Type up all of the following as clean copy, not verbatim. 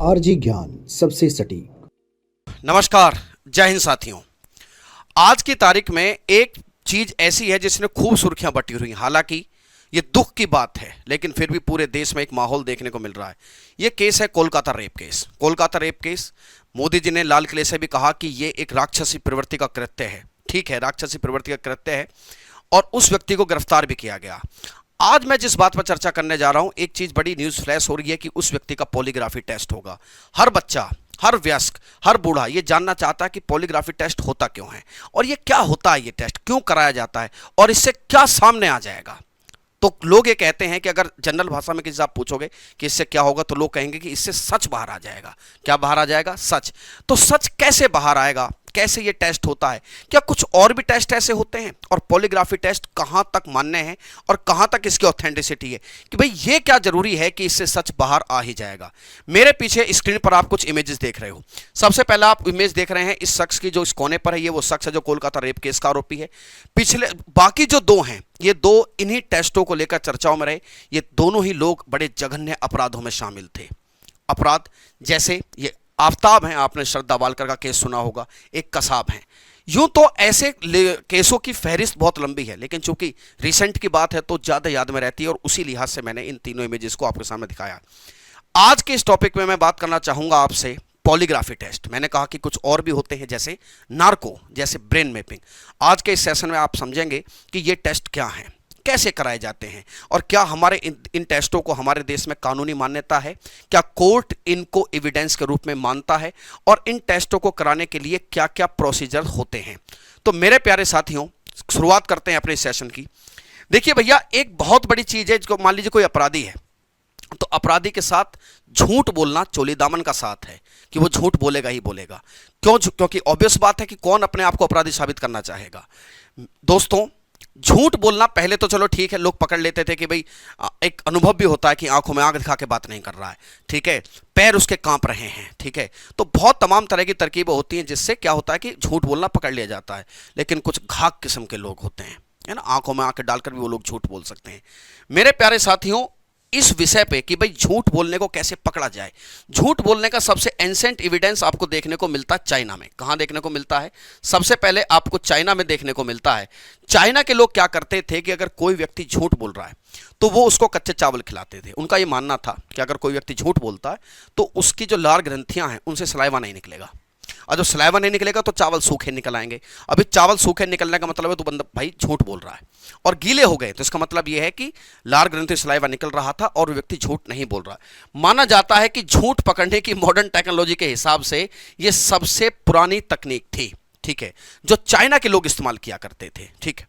RG ज्ञान सबसे सटीक। नमस्कार, जय हिंद साथियों। आज की तारीख में एक चीज ऐसी है जिसने खूब सुर्खियां बटी हुई। हालांकि ये दुख की बात है, लेकिन फिर भी पूरे देश में एक माहौल देखने को मिल रहा है। ये केस है Kolkata rape case. Kolkata rape case, Modi ji ने लाल किले से भी कहा कि ये एक राक्षसी प्रवृत्ति का कृत्य है। ठीक है, राक्षसी प्रवृत्ति का कृत्य है और उस व्यक्ति को गिरफ्तार भी किया गया। आज मैं जिस बात पर चर्चा करने जा रहा हूं, एक चीज बड़ी न्यूज फ्लैश हो रही है कि उस व्यक्ति का पॉलीग्राफी टेस्ट होगा। हर बच्चा, हर वयस्क, हर बूढ़ा ये जानना चाहता है कि पॉलीग्राफी टेस्ट होता क्यों है और ये क्या होता है, ये टेस्ट क्यों कराया जाता है और इससे क्या सामने आ जाएगा। तो लोग ये कहते हैं कि अगर जनरल भाषा में किसी से आप पूछोगे कि इससे क्या होगा, तो लोग कहेंगे कि इससे सच बाहर आ जाएगा। क्या बाहर आ जाएगा? सच। तो सच कैसे बाहर आएगा, कैसे ये टेस्ट होता है, क्या कुछ और भी टेस्ट ऐसे होते हैं और पॉलीग्राफी टेस्ट कहां तक मान्य है और कहां तक इसकी ऑथेंटिसिटी है कि भाई ये क्या जरूरी है कि इससे सच बाहर आ ही जाएगा। मेरे पीछे स्क्रीन पर आप कुछ इमेजेस देख रहे हो। सबसे पहला आप इमेज देख रहे हैं इस शख्स की, जो इस कोने पर है, ये वो शख्स है जो कोलकाता रेप केस का आरोपी है। पिछले बाकी जो दो हैं, ये दो इन्हीं टेस्टों को लेकर चर्चाओं में रहे। ये दोनों ही लोग बड़े जघन्य अपराधों में शामिल थे। अपराध जैसे ये आफताब हैं, आपने श्रद्धा वालकर का केस सुना होगा, एक कसाब हैं। यूं तो ऐसे केसों की फहरिस्त बहुत लंबी है, लेकिन चूंकि रिसेंट की बात है तो ज्यादा याद में रहती है और उसी लिहाज से मैंने इन तीनों इमेजेस को आपके सामने दिखाया। आज के इस टॉपिक में मैं बात करना चाहूंगा आपसे पॉलीग्राफी टेस्ट। मैंने कहा कि कुछ और भी होते हैं, जैसे नार्को, जैसे ब्रेन मैपिंग। आज के इस सेशन में आप समझेंगे कि ये टेस्ट क्या हैं, कैसे कराए जाते हैं और क्या हमारे इन टेस्टों को हमारे देश में कानूनी मान्यता है, क्या कोर्ट इनको एविडेंस के रूप में मानता है और इन टेस्टों को कराने के लिए क्या क्या प्रोसीजर होते हैं। तो मेरे प्यारे साथियों, शुरुआत करते हैं अपने सेशन की। देखिए भैया, एक बहुत बड़ी चीज है, जो मान लीजिए कोई अपराधी है तो अपराधी के साथ झूठ बोलना चोली दामन का साथ है कि वो झूठ बोलेगा ही बोलेगा। क्योंकि ऑब्वियस बात है कि कौन अपने आप को अपराधी साबित करना चाहेगा। दोस्तों, झूठ बोलना पहले तो चलो ठीक है, लोग पकड़ लेते थे कि भाई एक अनुभव भी होता है कि आंखों में आंख दिखा के बात नहीं कर रहा है, ठीक है, पैर उसके कांप रहे हैं, ठीक है, तो बहुत तमाम तरह की तरकीबें होती हैं जिससे क्या होता है कि झूठ बोलना पकड़ लिया जाता है। लेकिन कुछ घाक किस्म के लोग होते हैं, है ना, आंखों में आंखें डालकर भी वो लोग झूठ बोल सकते हैं। मेरे प्यारे साथियों, इस विषय पे कि भाई झूठ बोलने को कैसे पकड़ा जाए, झूठ बोलने का सबसे एंसेंट एविडेंस आपको देखने को मिलता है चाइना में। कहां देखने को मिलता है? सबसे पहले आपको चाइना में देखने को मिलता है। चाइना के लोग क्या करते थे कि अगर कोई व्यक्ति झूठ बोल रहा है तो वो उसको कच्चे चावल खिलाते थे। उनका यह मानना था कि अगर कोई व्यक्ति झूठ बोलता है तो उसकी जो लार ग्रंथियां हैं उनसे सलाइवा नहीं निकलेगा, और जो सलाइवा नहीं निकलेगा तो चावल सूखे निकल आएंगे। अभी चावल सूखे निकलने का मतलब है तो बंदा भाई झूठ बोल रहा है, और गीले हो गए तो इसका मतलब यह है कि लार ग्रंथि सलाइवा निकल रहा था और व्यक्ति झूठ नहीं बोल रहा। माना जाता है कि झूठ पकड़ने की मॉडर्न टेक्नोलॉजी के हिसाब से यह सबसे पुरानी तकनीक थी, ठीक है, जो चाइना के लोग इस्तेमाल किया करते थे, ठीक है।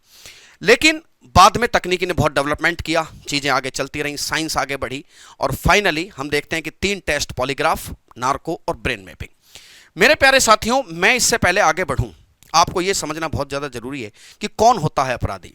लेकिन बाद में तकनीकी ने बहुत डेवलपमेंट किया, चीजें आगे चलती रहीं, साइंस आगे बढ़ी और फाइनली हम देखते हैं कि 3 टेस्ट, पॉलीग्राफ, नार्को और ब्रेन मैपिंग। मेरे प्यारे साथियों, मैं इससे पहले आगे बढ़ूं, आपको यह समझना बहुत ज्यादा जरूरी है कि कौन होता है अपराधी।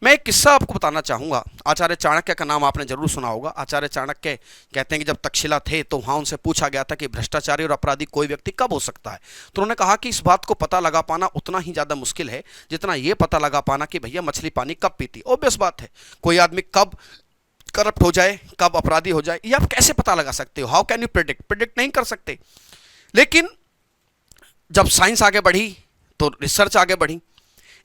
मैं एक किस्सा आपको बताना चाहूंगा। आचार्य चाणक्य का नाम आपने जरूर सुना होगा। आचार्य चाणक्य कहते हैं कि जब तक्षशिला थे तो वहां उनसे पूछा गया था कि भ्रष्टाचारी और अपराधी कोई व्यक्ति कब हो सकता है, तो उन्होंने कहा कि इस बात को पता लगा पाना उतना ही ज्यादा मुश्किल है जितना यह पता लगा पाना कि भैया मछली पानी कब पीती। ऑब्वियस बात है, कोई आदमी कब करप्ट हो जाए, कब अपराधी हो जाए, ये आप कैसे पता लगा सकते हो? हाउ कैन यू प्रिडिक्ट नहीं कर सकते। लेकिन जब साइंस आगे बढ़ी तो रिसर्च आगे बढ़ी,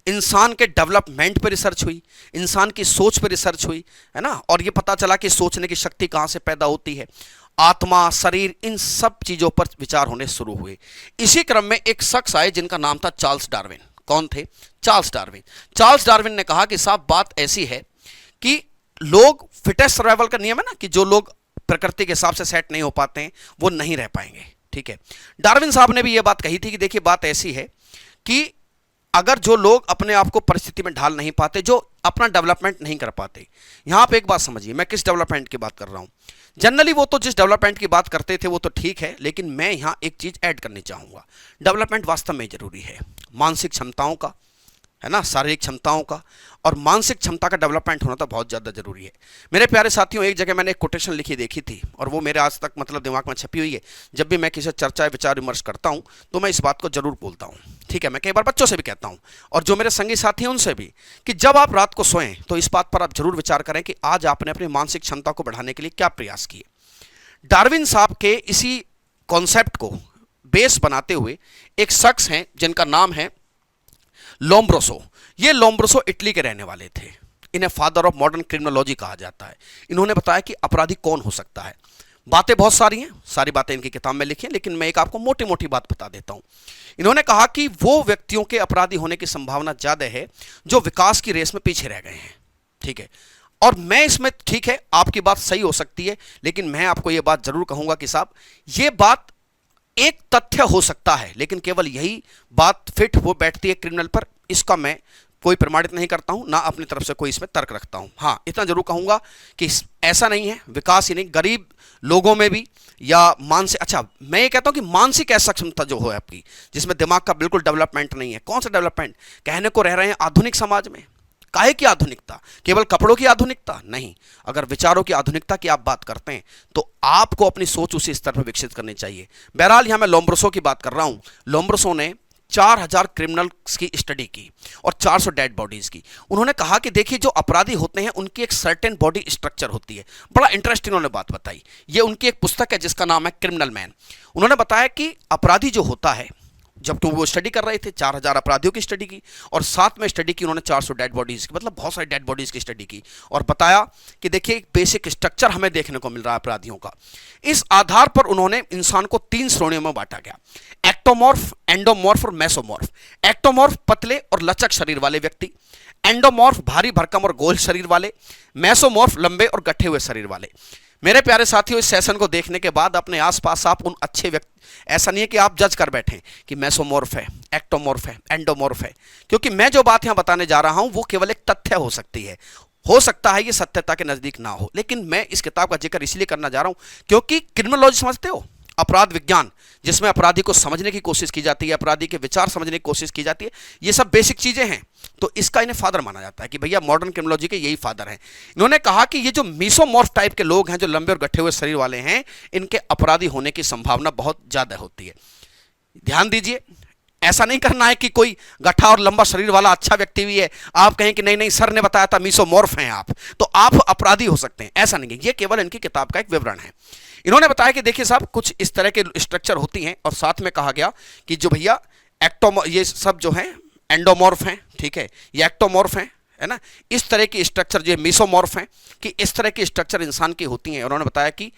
इंसान के डेवलपमेंट पे रिसर्च हुई, इंसान की सोच पे रिसर्च हुई, है ना, और ये पता चला कि सोचने की शक्ति कहां से पैदा होती है, आत्मा, शरीर, इन सब चीजों पर विचार होने शुरू हुए। इसी क्रम में एक शख्स आए जिनका नाम था चार्ल्स डार्विन। कौन थे? Charles Darwin. चार्ल्स डार्विन ने कहा कि साहब बात ऐसी है कि लोग, फिटेस्ट सर्वाइवल का नियम है ना, कि जो लोग प्रकृति के हिसाब से सेट नहीं हो पाते हैं वो नहीं रह पाएंगे, ठीक है। डार्विन साहब ने भी यह बात कही थी कि देखिए बात ऐसी है कि अगर जो लोग अपने आप को परिस्थिति में ढाल नहीं पाते, जो अपना डेवलपमेंट नहीं कर पाते, यहां पे एक बात समझिए, मैं किस डेवलपमेंट की बात कर रहा हूं। जनरली वो तो जिस डेवलपमेंट की बात करते थे वो तो ठीक है, लेकिन मैं यहां एक चीज ऐड करनी चाहूंगा। डेवलपमेंट वास्तव में जरूरी है, मानसिक क्षमताओं का, है ना, शारीरिक क्षमताओं का और मानसिक क्षमता का डेवलपमेंट होना तो बहुत ज़्यादा जरूरी है। मेरे प्यारे साथियों, एक जगह मैंने एक कोटेशन लिखी देखी थी और वो मेरे आज तक मतलब दिमाग में छपी हुई है। जब भी मैं किसी चर्चा विचार विमर्श करता हूँ तो मैं इस बात को जरूर बोलता हूँ, ठीक है। मैं कई बार बच्चों से भी कहता हूँ और जो मेरे संगी साथी हैं उनसे भी, कि जब आप रात को सोएं तो इस बात पर आप जरूर विचार करें कि आज आपने अपनी मानसिक क्षमता को बढ़ाने के लिए क्या प्रयास किए। डार्विन साहब के इसी कॉन्सेप्ट को बेस बनाते हुए एक शख्स हैं जिनका नाम है लोम्ब्रोसो। ये लोम्ब्रोसो इटली के रहने वाले थे। इन्हें फादर ऑफ मॉडर्न क्रिमिनोलॉजी कहा जाता है। इन्होंने बताया कि अपराधी कौन हो सकता है। बातें बहुत सारी हैं, सारी बातें इनकी किताब में लिखी हैं, लेकिन मैं एक आपको मोटी मोटी बात बता देता हूं। इन्होंने कहा कि वो व्यक्तियों के अपराधी होने की संभावना ज्यादा है जो विकास की रेस में पीछे रह गए हैं। ठीक है, और मैं इसमें, ठीक है, आपकी बात सही हो सकती है, लेकिन मैं आपको यह बात जरूर कहूंगा कि साहब, यह बात एक तथ्य हो सकता है, लेकिन केवल यही बात फिट हो बैठती है क्रिमिनल पर, इसका मैं कोई प्रमाणित नहीं करता हूं, ना अपनी तरफ से कोई इसमें तर्क रखता हूं। हां, इतना जरूर कहूंगा कि ऐसा नहीं है, विकास ही नहीं, गरीब लोगों में भी या मानसिक, अच्छा मैं ये कहता हूं कि मानसिक ऐसा क्षमता जो हो आपकी, जिसमें दिमाग का बिल्कुल डेवलपमेंट नहीं है। कौन सा डेवलपमेंट? कहने को रह रहे हैं आधुनिक समाज में। काहे की आधुनिकता? केवल कपड़ों की आधुनिकता नहीं, अगर विचारों की आधुनिकता की आप बात करते हैं तो आपको अपनी सोच उसी स्तर पर विकसित करनी चाहिए। बहरहाल यहां मैं लोम्ब्रोसो की बात कर रहा हूं। लोम्ब्रोसो ने 4000 क्रिमिनल्स की स्टडी की और 400 डेड बॉडीज की। उन्होंने कहा कि देखिए, जो अपराधी होते हैं उनकी एक सर्टेन बॉडी स्ट्रक्चर होती है। बड़ा इंटरेस्टिंग उन्होंने बात बताई। ये उनकी एक पुस्तक है जिसका नाम है क्रिमिनल मैन। उन्होंने बताया कि अपराधी जो होता है, जब तो वो स्टडी कर रहे थे, 4000 अपराधियों की स्टडी की और साथ में स्टडी की उन्होंने 400 डेड बॉडीज की, मतलब बहुत सारी डेड बॉडीज की स्टडी की, और बताया कि देखिए एक बेसिक स्ट्रक्चर हमें देखने को मिल रहा है अपराधियों का। इस आधार पर उन्होंने इंसान को 3 श्रेणियों में बांटा गया: एक्टोमॉर्फ, एंडोमॉर्फ और मेसोमॉर्फ। एक्टोमॉर्फ पतले और लचक शरीर वाले व्यक्ति, एंडोमॉर्फ भारी भरकम और गोल शरीर वाले, मेसोमॉर्फ लंबे और गठे हुए शरीर वाले। मेरे प्यारे साथियों, इस सेशन को देखने के बाद अपने आसपास आप उन अच्छे व्यक्ति, ऐसा नहीं है कि आप जज कर बैठें कि मेसोमॉर्फ है, एक्टोमॉर्फ है, एंडोमॉर्फ है, क्योंकि मैं जो बात यहां बताने जा रहा हूं वो केवल एक तथ्य हो सकती है। हो सकता है ये सत्यता के नजदीक ना हो, लेकिन मैं इस किताब का जिक्र इसलिए करना जा रहा हूं क्योंकि क्रिमिनोलॉजी समझते हो, अपराध विज्ञान, जिसमें अपराधी को समझने की कोशिश की जाती है, अपराधी के विचार समझने की कोशिश की जाती है, ये सब बेसिक चीजें हैं। तो इसका इन्हें फादर माना जाता है कि भैया मॉडर्न क्रिमिनोलॉजी के यही फादर हैं। इन्होंने कहा कि ये जो मेसोमॉर्फ टाइप के लोग हैं, जो लंबे और गठे हुए शरीर वाले हैं, इनके अपराधी होने की संभावना बहुत ज्यादा होती है। ध्यान दीजिए, ऐसा नहीं करना है कि कोई गठा और लंबा शरीर वाला अच्छा व्यक्ति भी है, आप कहें कि नहीं नहीं सर ने बताया था मेसोमॉर्फ हैं आप, तो आप अपराधी हो सकते हैं, ऐसा नहीं है। ये केवल इनकी किताब का एक विवरण है। इन्होंने बताया कि देखिए साहब, कुछ इस तरह के स्ट्रक्चर होती हैं, और साथ में कहा गया कि जो भैया ये सब जो है एंडोमॉर्फ हैं, ठीक है, ये एक्टोमॉर्फ हैं, है ना, इस तरह की स्ट्रक्चर जो मेसोमॉर्फ हैं, कि इस तरह की स्ट्रक्चर इंसान की होती हैं। उन्होंने बताया कि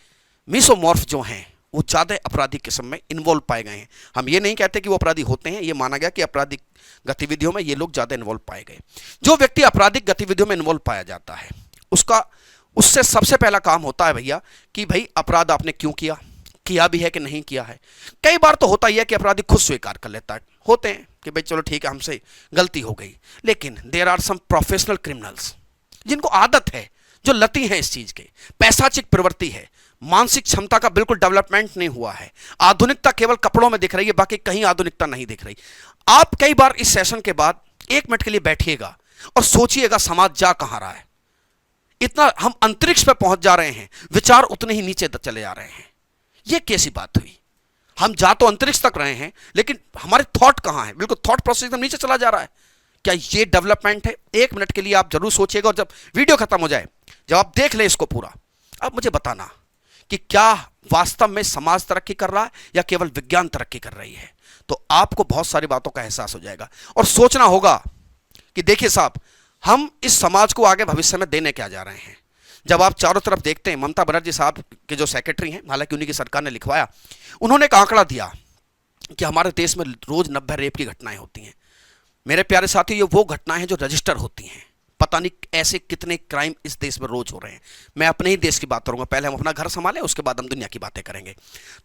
मेसोमॉर्फ जो हैं वो ज़्यादा अपराधी किस्म में इन्वॉल्व पाए गए हैं। हम ये नहीं कहते कि वो अपराधी होते हैं, ये माना गया कि आपराधिक गतिविधियों में ये लोग ज़्यादा इन्वॉल्व पाए गए। जो व्यक्ति आपराधिक गतिविधियों में इन्वॉल्व पाया जाता है, उससे सबसे पहला काम होता है भैया कि भाई अपराध आपने क्यों किया भी है कि नहीं किया है। कई बार तो होता ही है कि अपराधी खुद स्वीकार कर लेता है, होते हैं कि भाई चलो ठीक है हमसे गलती हो गई, लेकिन there are some professional criminals जिनको आदत है, जो लती है इस चीज के, पैसाचिक प्रवृत्ति है, मानसिक क्षमता का बिल्कुल डेवलपमेंट नहीं हुआ है, आधुनिकता केवल कपड़ों में दिख रही है, बाकी कहीं आधुनिकता नहीं दिख रही। आप कई बार इस सेशन के बाद 1 मिनट के लिए बैठिएगा और सोचिएगा समाज जा कहां रहा है। इतना हम अंतरिक्ष पे पहुंच जा रहे हैं, विचार उतने ही नीचे चले जा रहे हैं। यह कैसी बात हुई? हम जा तो अंतरिक्ष तक रहे हैं, लेकिन हमारे थॉट कहां है? बिल्कुल थॉट प्रोसेस एकदम नीचे चला जा रहा है। क्या ये डेवलपमेंट है? 1 मिनट के लिए आप जरूर सोचिएगा, और जब वीडियो खत्म हो जाए, जब आप देख ले इसको पूरा, अब मुझे बताना कि क्या वास्तव में समाज तरक्की कर रहा है या केवल विज्ञान तरक्की कर रही है। तो आपको बहुत सारी बातों का एहसास हो जाएगा, और सोचना होगा कि देखिए साहब, हम इस समाज को आगे भविष्य में देने क्या जा रहे हैं। जब आप चारों तरफ देखते हैं, ममता बनर्जी साहब के जो सेक्रेटरी हैं, हालांकि उन्हीं की सरकार ने लिखवाया, उन्होंने एक आंकड़ा दिया कि हमारे देश में रोज 90 रेप की घटनाएं होती हैं। मेरे प्यारे साथियों, ये वो घटनाएं हैं जो रजिस्टर होती हैं। पता नहीं ऐसे कितने क्राइम इस देश में रोज हो रहे हैं। मैं अपने ही देश की बात करूंगा, पहले हम अपना घर संभालें, उसके बाद हम दुनिया की बातें करेंगे।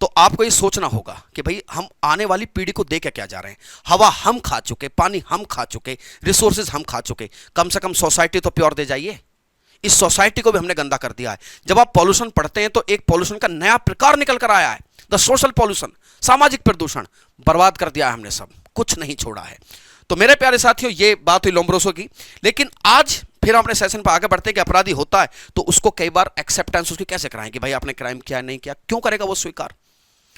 तो आपको ये सोचना होगा कि भाई हम आने वाली पीढ़ी को दे के क्या जा रहे हैं। हवा हम खा चुके, पानी हम खा चुके, रिसोर्सेज हम खा चुके, कम से कम सोसाइटी तो प्योर दे जाइए। इस सोसाइटी को भी हमने गंदा कर दिया है। जब आप पॉल्यूशन पढ़ते हैं तो एक पॉल्यूशन का नया प्रकार निकल कर आया है, द सोशल पॉल्यूशन, सामाजिक प्रदूषण। बर्बाद कर दिया है हमने, सब कुछ नहीं छोड़ा है। तो मेरे प्यारे साथियों, ये बात हुई लोम्ब्रोसो की। लेकिन आज फिर हम अपने सेशन पर आगे बढ़ते हैं कि अपराधी होता है तो उसको कई बार एक्सेप्टेंस उसकी कैसे कराएं कि भाई आपने क्राइम किया नहीं किया, क्यों करेगा वो स्वीकार।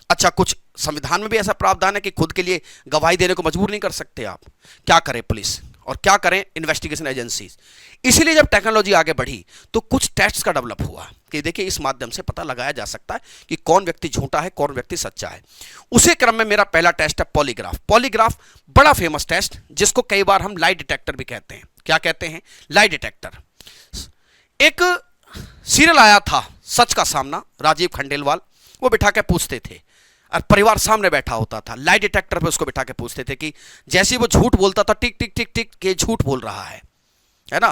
अच्छा, कुछ संविधान में भी ऐसा प्रावधान है कि खुद के लिए गवाही देने को मजबूर नहीं कर सकते आप। क्या करे पुलिस और क्या करें इन्वेस्टिगेशन एजेंसीज। इसीलिए जब टेक्नोलॉजी आगे बढ़ी तो कुछ टेस्ट का डेवलप हुआ कि देखिए इस माध्यम से पता लगाया जा सकता है कि कौन व्यक्ति झूठा है, कौन व्यक्ति सच्चा है। उसी क्रम में मेरा पहला टेस्ट है पॉलीग्राफ। पॉलीग्राफ बड़ा फेमस टेस्ट, जिसको कई बार हम लाई डिटेक्टर भी कहते हैं। क्या कहते हैं? Lie detector. एक सीरियल आया था सच का सामना, राजीव खंडेलवाल, वो बिठा के पूछते थे और परिवार सामने बैठा होता था, लाई डिटेक्टर पे उसको बिठा के पूछते थे कि जैसे वो झूठ बोलता था टिक टिक टिक टिक के झूठ बोल रहा है ना।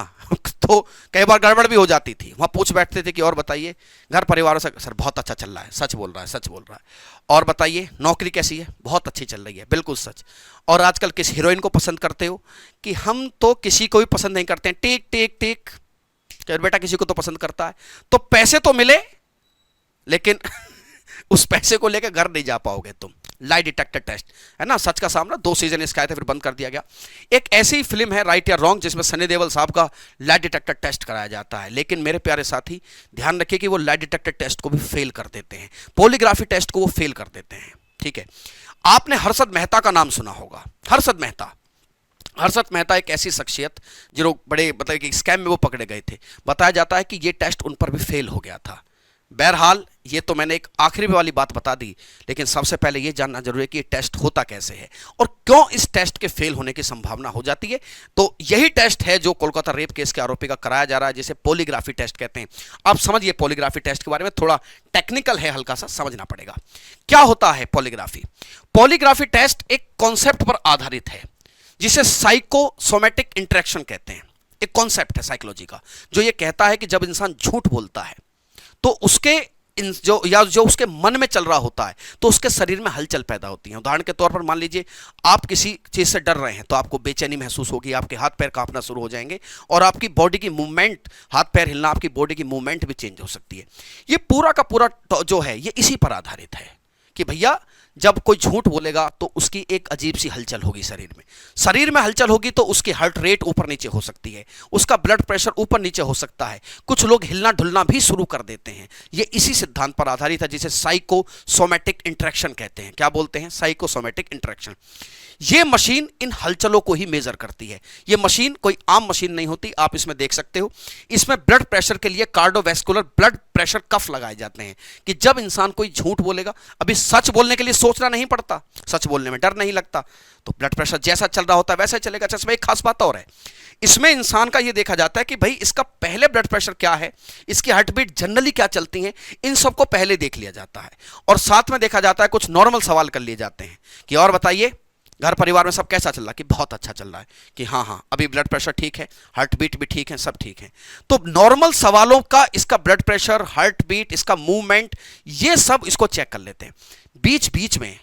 तो कई बार गड़बड़ भी हो जाती थी। वहां पूछ बैठते थे कि और बताइए घर परिवारों से, सर बहुत अच्छा चल रहा है, सच बोल रहा है, सच बोल रहा है। और बताइए नौकरी कैसी है? बहुत अच्छी चल रही है, बिल्कुल सच। और आजकल किस हीरोइन को पसंद करते हो? कि हम तो किसी को भी पसंद नहीं करते हैं, टिक टिक टिक। बेटा किसी को तो पसंद करता है। तो पैसे तो मिले, लेकिन उस पैसे को लेकर घर नहीं जा पाओगे तुम। लाई डिटेक्टर टेस्ट है ना, सच का सामना। 2 सीजन इसका आए थे, फिर बंद कर दिया गया। एक ऐसी फिल्म है राइट या रॉन्ग, जिसमें सनी देओल साहब का लाई डिटेक्टर टेस्ट कराया जाता है। लेकिन मेरे प्यारे साथी ध्यान रखिए कि वो लाई डिटेक्टर टेस्ट को भी फेल कर देते हैं, पॉलीग्राफी टेस्ट को वो फेल कर देते हैं। ठीक है, आपने हर्षद मेहता का नाम सुना होगा। हर्षद मेहता एक ऐसी शख्सियत जो बड़े मतलब कि स्कैम में वो पकड़े गए थे। बताया जाता है कि ये टेस्ट उन पर भी फेल हो गया था। बहरहाल ये तो मैंने एक आखिरी वाली बात बता दी, लेकिन सबसे पहले ये जानना जरूरी है कि ये टेस्ट होता कैसे है और क्यों इस टेस्ट के फेल होने की संभावना हो जाती है। तो यही टेस्ट है जो कोलकाता रेप केस के आरोपी का कराया जा रहा है, जिसे पॉलीग्राफी टेस्ट कहते हैं। आप समझिए पॉलीग्राफी टेस्ट के बारे में, थोड़ा टेक्निकल है, हल्का सा समझना पड़ेगा। क्या होता है पॉलीग्राफी? पॉलीग्राफी टेस्ट एक कॉन्सेप्ट पर आधारित है, जिसे साइकोसोमेटिक इंटरेक्शन कहते हैं। एक कॉन्सेप्ट है साइकोलॉजी का, जो ये कहता है कि जब इंसान झूठ बोलता है तो उसके जो उसके मन में चल रहा होता है, तो उसके शरीर में हलचल पैदा होती है। उदाहरण के तौर पर मान लीजिए आप किसी चीज से डर रहे हैं, तो आपको बेचैनी महसूस होगी, आपके हाथ पैर कांपना शुरू हो जाएंगे और आपकी बॉडी की मूवमेंट, हाथ पैर हिलना, आपकी बॉडी की मूवमेंट भी चेंज हो सकती है। ये पूरा का पूरा जो है ये इसी पर आधारित है कि भैया जब कोई झूठ बोलेगा तो उसकी एक अजीब सी हलचल होगी शरीर में हलचल होगी, तो उसकी हार्ट रेट ऊपर नीचे हो सकती है, उसका ब्लड प्रेशर ऊपर नीचे हो सकता है, कुछ लोग हिलना ढुलना भी शुरू कर देते हैं। ये इसी सिद्धांत पर आधारित है, जिसे साइकोसोमेटिक इंटरेक्शन कहते हैं। क्या बोलते हैं? Psychosomatic interaction. ये मशीन इन हलचलों को ही मेजर करती है। ये मशीन कोई आम मशीन नहीं होती, आप इसमें देख सकते हो। इसमें ब्लड प्रेशर के लिए कार्डियोवैस्कुलर ब्लड प्रेशर कफ लगाए जाते हैं कि जब इंसान कोई झूठ बोलेगा, अभी सच बोलने के लिए सोचना नहीं पड़ता, सच बोलने में डर नहीं लगता, तो ब्लड प्रेशर जैसा चल रहा होता है वैसा ही चलेगा। अच्छा, इसमें एक खास बात और है, इसमें इंसान का यह देखा जाता है कि भाई इसका पहले ब्लड प्रेशर क्या है, इसकी हार्ट बीट जनरली क्या चलती है, इन सबको पहले देख लिया जाता है। और साथ में देखा जाता है कुछ नॉर्मल सवाल कर लिए जाते हैं कि और बताइए घर परिवार में सब कैसा चल रहा है, कि बहुत अच्छा चल रहा है, कि हाँ हाँ अभी ब्लड प्रेशर ठीक है, हार्ट बीट भी ठीक है, सब ठीक है। तो नॉर्मल सवालों का इसका ब्लड प्रेशर, हार्ट बीट, इसका मूवमेंट, ये सब इसको चेक कर लेते हैं। बीच बीच में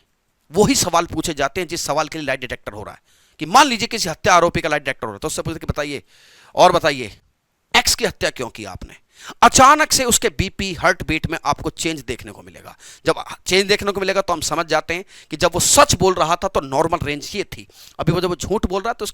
वही सवाल पूछे जाते हैं जिस सवाल के लिए लाई डिटेक्टर हो रहा है। कि मान लीजिए किसी हत्या आरोपी का लाई डिटेक्टर हो रहा है, तो उससे पूछते कि बताइए और बताइए एक्स की हत्या क्यों की आपने। अचानक से उसके बीपी, हार्ट बीट में आपको चेंज देखने को मिलेगा। जब चेंज देखने को मिलेगा तो हम समझ जाते हैं कि जब वो सच बोल रहा था तो नॉर्मल रेंज ये थी, अभी वो जब वो झूठ बोल रहा है तो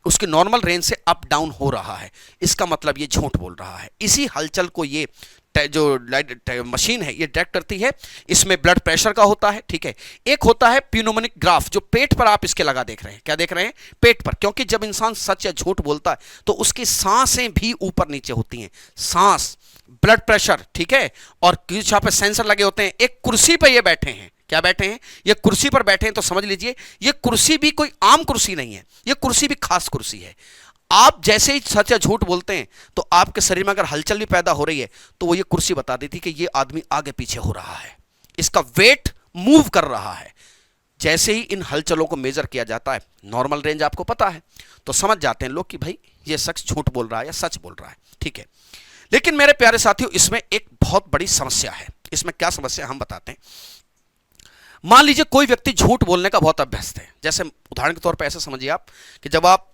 उसकी नॉर्मल रेंज से अप डाउन हो रहा है। इसका मतलब ये झूठ बोल रहा है। इसी हलचल को ये जो मशीन है ये डिटेक्ट करती है। इसमें ब्लड प्रेशर का होता है, ठीक है। एक होता है प्यूनोमोनिक ग्राफ, जो पेट पर आप इसके लगा देख रहे हैं। क्या देख रहे हैं? पेट पर, क्योंकि जब इंसान सच या झूठ बोलता है तो उसकी सांसें भी ऊपर नीचे होती हैं। सांस, ब्लड प्रेशर, ठीक है, और यहाँ पे सेंसर लगे होते हैं। एक कुर्सी पे ये बैठे हैं। क्या बैठे हैं? ये कुर्सी पर बैठे हैं। तो समझ लीजिए ये कुर्सी भी कोई आम कुर्सी नहीं है, ये कुर्सी भी खास कुर्सी है। आप जैसे ही सच या झूठ बोलते हैं तो आपके शरीर में अगर हलचल भी पैदा हो रही है तो वो ये कुर्सी बता देती कि ये आदमी आगे पीछे हो रहा है, इसका वेट मूव कर रहा है। जैसे ही इन हलचलों को मेजर किया जाता है, नॉर्मल रेंज आपको पता है, तो समझ जाते हैं लोग कि भाई ये शख्स झूठ बोल रहा है या सच बोल रहा है, ठीक है। लेकिन मेरे प्यारे साथियों, इसमें एक बहुत बड़ी समस्या है। इसमें क्या समस्या हम बताते हैं। मान लीजिए कोई व्यक्ति झूठ बोलने का बहुत अभ्यस्त है। जैसे उदाहरण के तौर पर ऐसे समझिए आप कि जब आप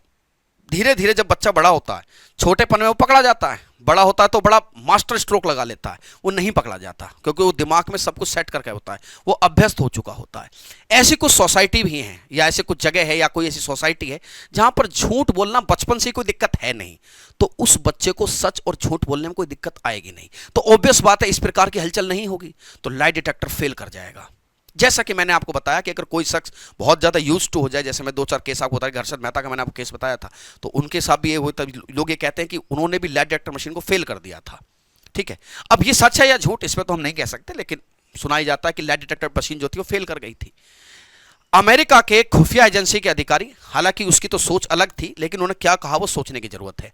धीरे धीरे, जब बच्चा बड़ा होता है, छोटेपन में वो पकड़ा जाता है, बड़ा होता है तो बड़ा मास्टर स्ट्रोक लगा लेता है, वो नहीं पकड़ा जाता क्योंकि वो दिमाग में सब कुछ सेट करके होता है, वो अभ्यस्त हो चुका होता है। ऐसी कुछ सोसाइटी भी हैं या ऐसे कुछ जगह है या कोई ऐसी सोसाइटी है जहां पर झूठ बोलना बचपन से कोई दिक्कत है नहीं, तो उस बच्चे को सच और झूठ बोलने में कोई दिक्कत आएगी नहीं। तो ऑब्वियस बात है इस प्रकार की हलचल नहीं होगी, तो लाई डिटेक्टर फेल कर जाएगा। जैसा कि मैंने आपको बताया कि अगर कोई शख्स बहुत ज़्यादा यूज टू हो जाए, जैसे मैं 2-4 केस आपको बताया, हर्षद मेहता का मैंने आपको केस बताया था, तो उनके साथ भी ये हुआ, तब लोग ये कहते हैं कि उन्होंने भी लाई डिटेक्टर मशीन को फेल कर दिया था। ठीक है, अब ये सच है या झूठ इस पर तो हम नहीं कह सकते, लेकिन सुनाई जाता है कि लाई डिटेक्टर मशीन जो थी वो फेल कर गई थी। अमेरिका के खुफिया एजेंसी के अधिकारी, हालांकि उसकी तो सोच अलग थी, लेकिन उन्होंने क्या कहा वो सोचने की जरूरत है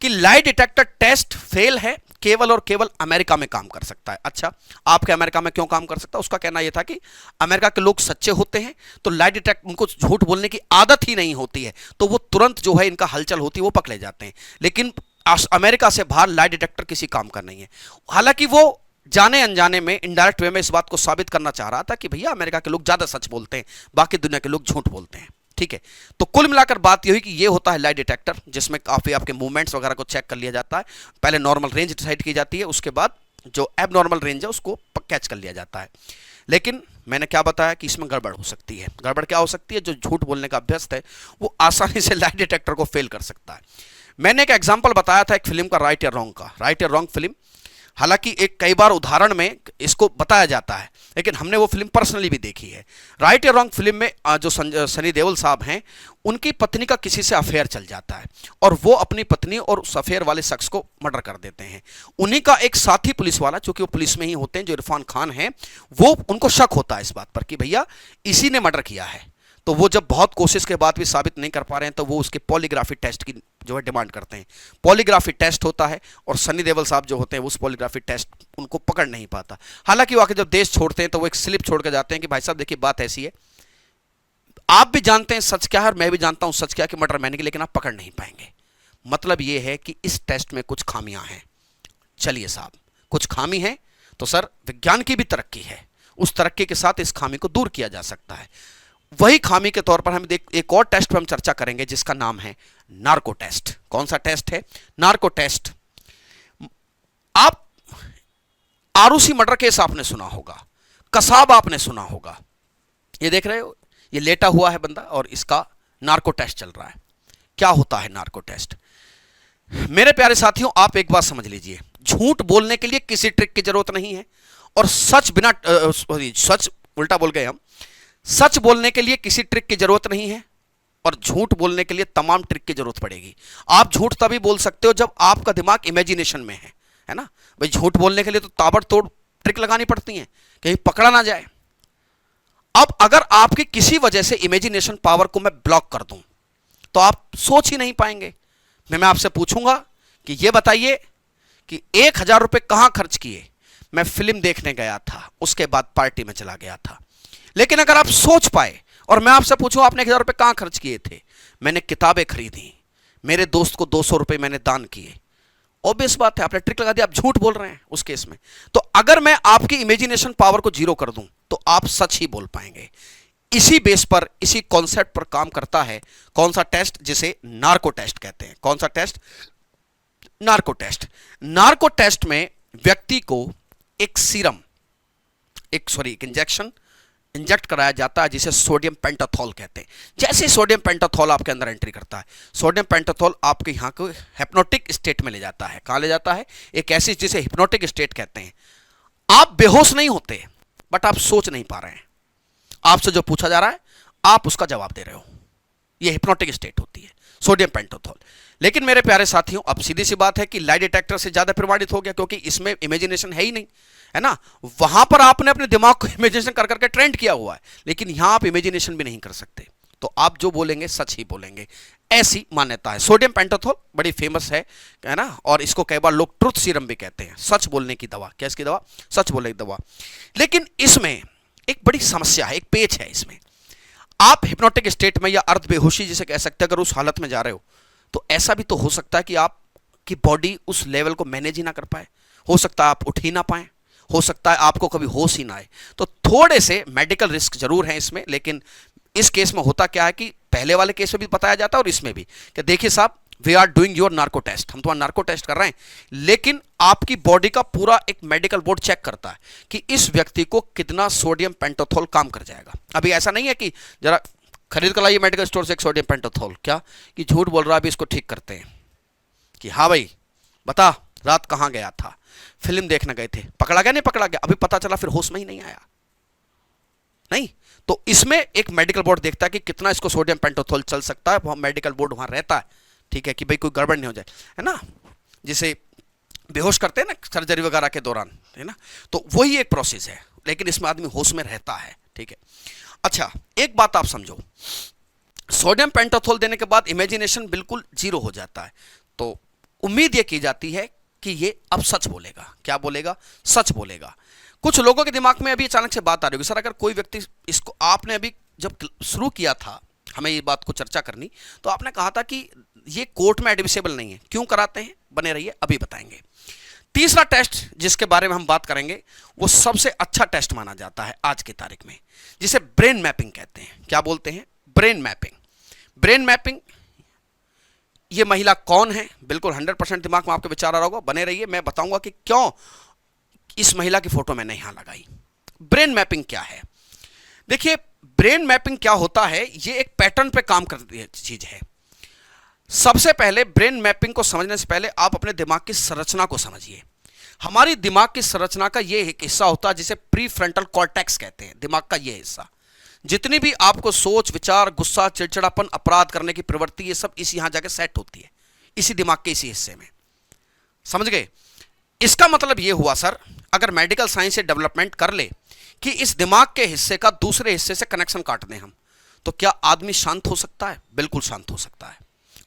कि लाई डिटेक्टर टेस्ट फेल है, केवल और केवल अमेरिका में काम कर सकता है। अच्छा, आपके अमेरिका में क्यों काम कर सकता है? उसका कहना यह था कि अमेरिका के लोग सच्चे होते हैं, तो लाई डिटेक्ट उनको झूठ बोलने की आदत ही नहीं होती है, तो वो तुरंत जो है इनका हलचल होती है वो पकड़े जाते हैं। लेकिन अमेरिका से बाहर लाई डिटेक्टर किसी काम का नहीं है। हालांकि वो जाने अनजाने में, इनडायरेक्ट वे में इस बात को साबित करना चाह रहा था कि भैया अमेरिका के लोग ज्यादा सच बोलते हैं, बाकी दुनिया के लोग झूठ बोलते हैं। ठीक है, तो कुल मिलाकर बात यह हुई कि ये होता है लाई डिटेक्टर, जिसमें काफी आपके मूवमेंट्स वगैरह को चेक कर लिया जाता है। पहले नॉर्मल रेंज डिसाइड की जाती है, उसके बाद जो एबनॉर्मल रेंज है उसको कैच कर लिया जाता है। लेकिन मैंने क्या बताया कि इसमें गड़बड़ हो सकती है। गड़बड़ क्या हो सकती है? जो झूठ बोलने का अभ्यस्त है वो आसानी से लाई डिटेक्टर को फेल कर सकता है। मैंने एक एग्जाम्पल बताया था एक फिल्म का, राइट या रॉन्ग का। राइट या रॉन्ग फिल्म, हालांकि एक कई बार उदाहरण में इसको बताया जाता है, लेकिन हमने वो फिल्म पर्सनली भी देखी है। राइट या रॉन्ग फिल्म में जो सनी देओल साहब हैं, उनकी पत्नी का किसी से अफेयर चल जाता है और वो अपनी पत्नी और उस अफेयर वाले शख्स को मर्डर कर देते हैं। उन्हीं का एक साथी पुलिस वाला, चूंकि वो पुलिस में ही होते हैं, जो इरफान खान है, वो उनको शक होता है इस बात पर कि भैया इसी ने मर्डर किया है। तो वो जब बहुत कोशिश के बाद भी साबित नहीं कर पा रहे हैं तो वो उसके पॉलीग्राफी टेस्ट की जो है डिमांड करते हैं। पॉलीग्राफी टेस्ट होता है और सनी देओल साहब जो होते हैं उस पॉलीग्राफी टेस्ट उनको पकड़ नहीं पाता। हालांकि वो आके जब देश छोड़ते हैं तो वो एक स्लिप छोड़ कर जाते हैं कि भाई साहब देखिए बात ऐसी है, आप भी जानते हैं सच क्या है और मैं भी जानता हूं सच क्या कि मर्डर मैंने की, लेकिन आप पकड़ नहीं पाएंगे। मतलब ये है कि इस टेस्ट में कुछ खामियां हैं। चलिए साहब, कुछ खामी है तो सर विज्ञान की भी तरक्की है, उस तरक्की के साथ इस खामी को दूर किया जा सकता है। वही खामी के तौर पर हम एक और टेस्ट पर हम चर्चा करेंगे जिसका नाम है नार्को टेस्ट। कौन सा टेस्ट है? Narco test. आप आरूसी मर्डर केस आपने सुना होगा, कसाब आपने सुना होगा। ये देख रहे हो, ये लेटा हुआ है बंदा और इसका नार्को टेस्ट चल रहा है। क्या होता है नार्को टेस्ट? मेरे प्यारे साथियों, आप एक बात समझ लीजिए, झूठ बोलने के लिए किसी ट्रिक की जरूरत नहीं है और सच उल्टा बोल गए हम, सच बोलने के लिए किसी ट्रिक की जरूरत नहीं है और झूठ बोलने के लिए तमाम ट्रिक की जरूरत पड़ेगी। आप झूठ तभी बोल सकते हो जब आपका दिमाग इमेजिनेशन में है ना भाई। झूठ बोलने के लिए तो ताबड़तोड़ ट्रिक लगानी पड़ती हैं, कहीं पकड़ा ना जाए। अब अगर आपकी किसी वजह से इमेजिनेशन पावर को मैं ब्लॉक कर दूं तो आप सोच ही नहीं पाएंगे। मैं आपसे पूछूंगा कि ये बताइए कि 1,000 रुपए कहां खर्च किए? मैं फिल्म देखने गया था, उसके बाद पार्टी में चला गया था। लेकिन अगर आप सोच पाए और मैं आपसे पूछूं आपने 1,000 रुपए कहां खर्च किए थे? मैंने किताबें खरीदी, मेरे दोस्त को 200 रुपए मैंने दान किए। ऑब्वियस बात है, आपने ट्रिक लगा दिया, आप झूठ बोल रहे हैं उस केस में। तो अगर मैं आपकी इमेजिनेशन पावर को जीरो कर दूं तो आप सच ही बोल पाएंगे। इसी बेस पर, इसी कॉन्सेप्ट पर काम करता है कौन सा टेस्ट, जिसे नार्को टेस्ट कहते हैं। कौन सा टेस्ट? Narco test. नार्को टेस्ट में व्यक्ति को एक सीरम, एक इंजेक्शन इंजेक्ट कराया जाता है जिसे सोडियम पेंटाथॉल कहते हैं। जैसे सोडियम पेंटाथॉल आपके अंदर एंट्री करता है, सोडियम पेंटाथॉल आपके यहाँ को हिप्नोटिक स्टेट में ले जाता है। कहाँ ले जाता है? एक ऐसी जिसे हिप्नोटिक स्टेट कहते हैं। आप बेहोश नहीं होते, बट आप सोच नहीं पा रहे हैं। आपसे जो पूछा जा रहा है आप उसका जवाब दे रहे हो। यह हिप्नोटिक स्टेट होती है, सोडियम पेंटाथॉल। लेकिन मेरे प्यारे साथियों, अब सीधी सी बात है कि लाई डिटेक्टर से ज्यादा प्रमाणित हो गया, क्योंकि इसमें इमेजिनेशन है ही नहीं, है ना। वहां पर आपने अपने दिमाग को इमेजिनेशन कर करके ट्रेंड किया हुआ है, लेकिन यहां आप इमेजिनेशन भी नहीं कर सकते। तो आप जो बोलेंगे सच ही बोलेंगे, ऐसी मान्यता है। सोडियम पेंटाथॉल बड़ी फेमस है ना, और इसको कई बार लोग ट्रुथ सीरम भी कहते हैं, सच बोलने की दवा। क्या इसकी दवा? सच बोलने की दवा। लेकिन इसमें एक बड़ी समस्या है, एक पेच है इसमें। आप हिप्नोटिक स्टेट में या अर्ध बेहोशी जिसे कह सकते हैं, अगर उस हालत में जा रहे हो तो ऐसा भी तो हो सकता है कि आपकी बॉडी उस लेवल को मैनेज ही ना कर पाए। हो सकता है आप उठ ही ना पाए, हो सकता है आपको कभी होश ही ना आए। तो थोड़े से मेडिकल रिस्क जरूर हैं इसमें। लेकिन इस केस में होता क्या है कि पहले वाले केस में भी बताया जाता है और इसमें भी, कि देखिए साहब, we are doing your narco test, हम तुम्हारा नार्को टेस्ट कर रहे हैं, लेकिन आपकी बॉडी का पूरा एक मेडिकल बोर्ड चेक करता है कि इस व्यक्ति को कितना सोडियम पेंटाथॉल काम कर जाएगा। अभी ऐसा नहीं है कि जरा खरीद कर लाइए मेडिकल स्टोर से एक सोडियम पेंटाथॉल, क्या कि झूठ बोल रहा है, अभी इसको ठीक करते हैं कि हाँ भाई बता रात कहां गया था, फिल्म देखने गए थे, पकड़ा गया नहीं पकड़ा गया, अभी पता चला फिर होश में ही नहीं आया। नहीं, तो इसमें एक मेडिकल बोर्ड देखता है कि कितना इसको सोडियम पेंटाथॉल चल सकता है, वहां मेडिकल बोर्ड वहां रहता है, ठीक है, कि भाई कोई गड़बड़ नहीं हो जाए, है ना। जिसे बेहोश करते हैं ना सर्जरी वगैरह के दौरान, है ना, तो वही एक प्रोसेस है, लेकिन इसमें आदमी होश में रहता है, ठीक है। अच्छा, एक बात आप समझो, सोडियम पेंटोथोल देने के बाद इमेजिनेशन बिल्कुल जीरो हो जाता है, तो उम्मीद ये की जाती है कि ये अब सच बोलेगा। क्या बोलेगा? सच बोलेगा। कुछ लोगों के दिमाग में अभी अचानक से बात आ रही होगी, सर अगर कोई व्यक्ति इसको, आपने अभी जब शुरू किया था हमें ये बात को चर्चा करनी, तो आपने कहा था कि ये कोर्ट में एडमिसेबल नहीं है, क्यों कराते हैं? बने रहिए, अभी बताएंगे। तीसरा टेस्ट जिसके बारे में हम बात करेंगे वो सबसे अच्छा टेस्ट माना जाता है आज की तारीख में, जिसे ब्रेन मैपिंग कहते हैं। क्या बोलते हैं? Brain mapping. ब्रेन मैपिंग, ये महिला कौन है? बिल्कुल 100% दिमाग में आपके विचार आ रहा होगा, बने रहिए, मैं बताऊंगा कि क्यों इस महिला की फोटो मैंने यहां लगाई। ब्रेन मैपिंग क्या है? देखिए, ब्रेन मैपिंग क्या होता है, ये एक पैटर्न पे काम करती है चीज है। सबसे पहले ब्रेन मैपिंग को समझने से पहले आप अपने दिमाग की संरचना को समझिए। हमारी दिमाग की संरचना का ये एक हिस्सा होता है जिसे प्री फ्रंटल कॉर्टेक्स कहते हैं, दिमाग का ये हिस्सा। जितनी भी आपको सोच, विचार, गुस्सा, चिड़चिड़ापन, अपराध करने की प्रवृत्ति, ये सब इसी यहां जाके सेट होती है, इसी दिमाग के इसी हिस्से में। समझ गए? इसका मतलब ये हुआ सर, अगर मेडिकल साइंस से डेवलपमेंट कर ले कि इस दिमाग के हिस्से का दूसरे हिस्से से कनेक्शन काट दें हम, तो क्या आदमी शांत हो सकता है? बिल्कुल शांत हो सकता है,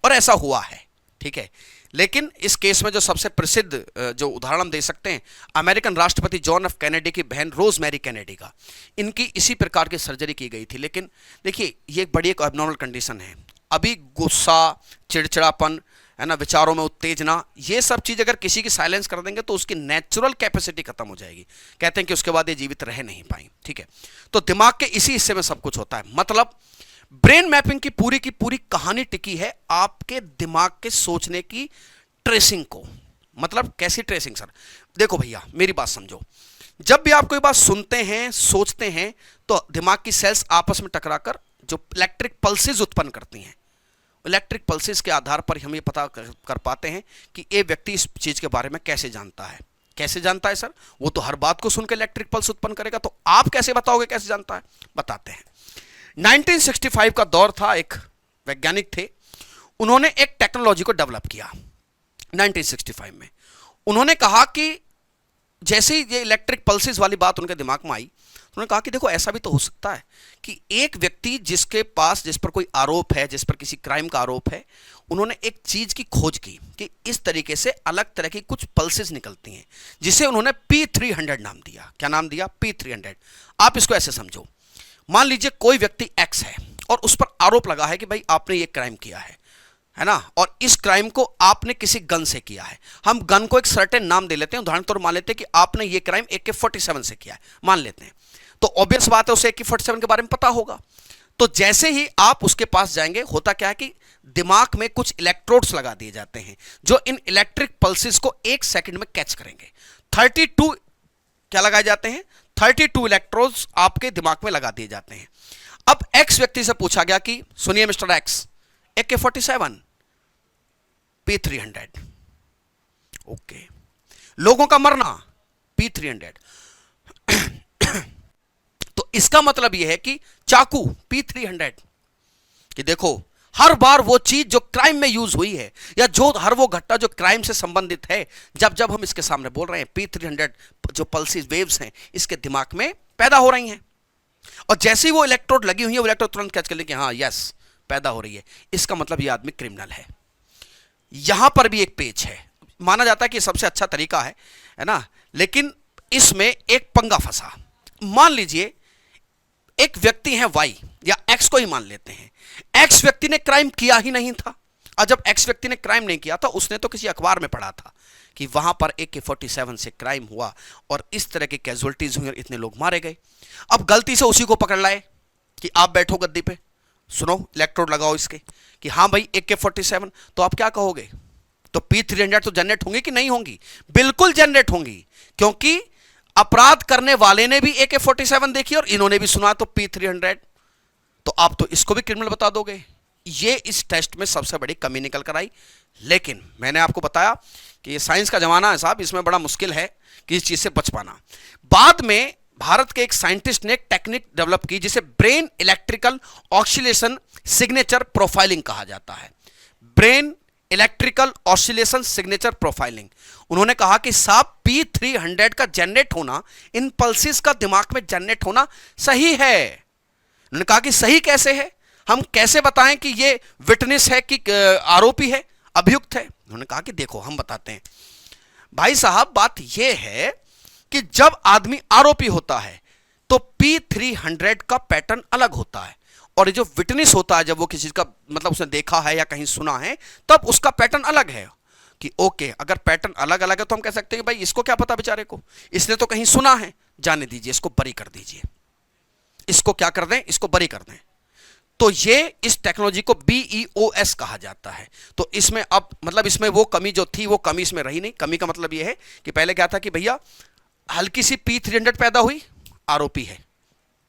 और ऐसा हुआ है, ठीक है। लेकिन इस केस में जो सबसे प्रसिद्ध जो उदाहरण हम दे सकते हैं, अमेरिकन राष्ट्रपति जॉन एफ कैनेडी की बहन रोज मैरी कैनेडी का, इनकी इसी प्रकार की सर्जरी की गई थी। लेकिन देखिए, ये एक बड़ी एक एबनॉर्मल कंडीशन है। अभी गुस्सा, चिड़चिड़ापन, है ना, विचारों में उत्तेजना, ये सब चीज अगर किसी की साइलेंस कर देंगे तो उसकी नेचुरल कैपेसिटी खत्म हो जाएगी। कहते हैं कि उसके बाद ये जीवित रह नहीं पाई, ठीक है। तो दिमाग के इसी हिस्से में सब कुछ होता है। मतलब ब्रेन मैपिंग की पूरी कहानी टिकी है आपके दिमाग के सोचने की ट्रेसिंग को। मतलब कैसी ट्रेसिंग सर? देखो भैया, मेरी बात समझो, जब भी आप कोई बात सुनते हैं, सोचते हैं, तो दिमाग की सेल्स आपस में टकराकर जो इलेक्ट्रिक पल्सेस उत्पन्न करती हैं, इलेक्ट्रिक पल्सेस के आधार पर हम ये पता कर पाते हैं कि ये व्यक्ति इस चीज के बारे में कैसे जानता है। कैसे जानता है सर? वो तो हर बात को सुनकर इलेक्ट्रिक पल्स उत्पन्न करेगा, तो आप कैसे बताओगे कैसे जानता है? बताते हैं। 1965 का दौर था, एक वैज्ञानिक थे, उन्होंने एक टेक्नोलॉजी को डेवलप किया 1965 में। उन्होंने कहा कि जैसे ही ये इलेक्ट्रिक पल्सेस वाली बात उनके दिमाग में आई, उन्होंने कहा कि देखो, ऐसा भी तो हो सकता है कि एक व्यक्ति जिसके पास, जिस पर कोई आरोप है, जिस पर किसी क्राइम का आरोप है, उन्होंने एक चीज की खोज की कि इस तरीके से अलग तरह की कुछ पल्सेस निकलती हैं, जिसे उन्होंने P300 नाम दिया। क्या नाम दिया? P300। आप इसको ऐसे समझो, मान लीजिए कोई व्यक्ति एक्स है और उस पर आरोप लगा है कि भाई आपने ये क्राइम किया है ना, और इस क्राइम को आपने किसी गन से किया है। हम गन को एक सर्टेन नाम दे लेते हैं, उदाहरण तौर मान लेते हैं कि आपने ये क्राइम AK-47 से किया है, मान लेते हैं। तो ऑब्वियस बात है उसे AK-47 के बारे में पता होगा। तो जैसे ही आप उसके पास जाएंगे, होता क्या है कि दिमाग में कुछ इलेक्ट्रोड्स लगा दिए जाते हैं जो इन इलेक्ट्रिक पल्सेस को 1 सेकंड में कैच करेंगे। 32 क्या लगाए जाते हैं? 32 इलेक्ट्रोड्स आपके दिमाग में लगा दिए जाते हैं। अब एक्स व्यक्ति से पूछा गया कि सुनिए mister x, AK-47, P300, okay. लोगों का मरना, P300। तो इसका मतलब यह है कि चाकू, P300, कि देखो हर बार वो चीज जो क्राइम में यूज हुई है, या जो हर वो घटना जो क्राइम से संबंधित है, जब हम इसके सामने बोल रहे हैं, P300 जो पल्सेस, वेव्स हैं, इसके दिमाग में पैदा हो रही हैं। और जैसे ही वो इलेक्ट्रोड लगी हुई है, वो इलेक्ट्रोड तुरंत कैच कर ले कि हाँ यस, पैदा हो रही है। इसका मतलब ये आदमी क्रिमिनल है। यहां पर भी एक पेच है, माना जाता है कि सबसे अच्छा तरीका है ना, लेकिन इसमें एक पंगा फंसा। मान लीजिए एक व्यक्ति है वाई, या एक्स को ही मान लेते हैं। एक्स व्यक्ति ने क्राइम किया ही नहीं था, और जब एक्स व्यक्ति ने क्राइम नहीं किया था, उसने तो किसी अखबार में पढ़ा था कि वहां पर AK-47 से क्राइम हुआ और इस तरह की कैजुअलिटीज हुई और इतने लोग मारे गए। अब गलती से उसी को पकड़ लाए कि आप बैठो गद्दी पे, सुनो इलेक्ट्रोड लगाओ इसके, कि हाँ भाई AK-47, तो आप क्या कहोगे? तो P300 तो जनरेट होंगी कि नहीं होंगी? बिल्कुल जनरेट होंगी, क्योंकि अपराध करने वाले ने भी AK-47 देखी और इन्होंने भी सुना, तो P300, तो आप तो इसको भी क्रिमिनल बता दोगे। ये इस टेस्ट में सबसे बड़ी कमी निकल कर आई। लेकिन मैंने आपको बताया कि ये साइंस का जमाना है साहब, इसमें बड़ा मुश्किल है कि इस चीज से बच पाना। बाद में भारत के एक साइंटिस्ट ने एक टेक्निक डेवलप की जिसे brain electrical oscillation signature profiling कहा जाता है। Brain electrical oscillation signature profiling. उन्होंने कहा कि साहब P300 का जनरेट होना, इन पल्सेस का दिमाग में जनरेट होना सही है। उन्होंने कहा कि सही कैसे है, हम कैसे बताएं कि ये विटनेस है कि आरोपी है, अभियुक्त है। उन्होंने कहा कि देखो हम बताते हैं भाई साहब, बात यह है कि जब आदमी आरोपी होता है तो P300 का पैटर्न अलग होता है, और ये जो विटनेस होता है, जब वो किसी का मतलब उसने देखा है या कहीं सुना है, तब उसका पैटर्न अलग है। कि ओके, अगर पैटर्न अलग अलग है तो हम कह सकते हैं भाई इसको क्या पता बेचारे को, इसने तो कहीं सुना है, जाने दीजिए, इसको बरी कर दीजिए, इसको क्या कर दें, इसको बरी कर दें। तो ये इस टेक्नोलॉजी को BEOS कहा जाता है। तो इसमें अब मतलब इसमें वो कमी जो थी वो कमी इसमें रही नहीं। कमी का मतलब ये है कि पहले क्या था कि भैया हल्की सी P300 पैदा हुई, आरोपी है,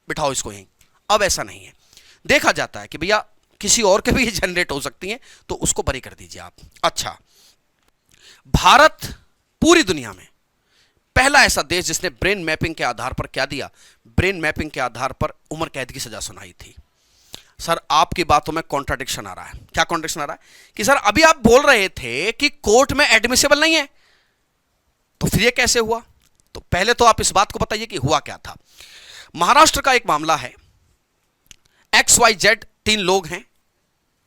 बिठाओ इसको यहीं। अब ऐसा नहीं है, देखा जाता है कि भैया किसी और के भी ये जनरेट हो सकती हैं, तो उसको बरी कर दीजिए आप। अच्छा, भारत पूरी दुनिया में पहला ऐसा देश जिसने ब्रेन मैपिंग के आधार पर क्या दिया, ब्रेन मैपिंग के आधार पर उम्र कैद की सजा सुनाई थी। सर आपकी बातों में कॉन्ट्राडिक्शन आ रहा है। क्या कॉन्ट्राडिक्शन आ रहा है कि सर अभी आप बोल रहे थे कि कोर्ट में एडमिसिबल नहीं है, तो फिर ये कैसे हुआ? तो पहले तो आप इस बात को बताइए कि हुआ क्या था। महाराष्ट्र का एक मामला है, XYZ 3 लोग हैं,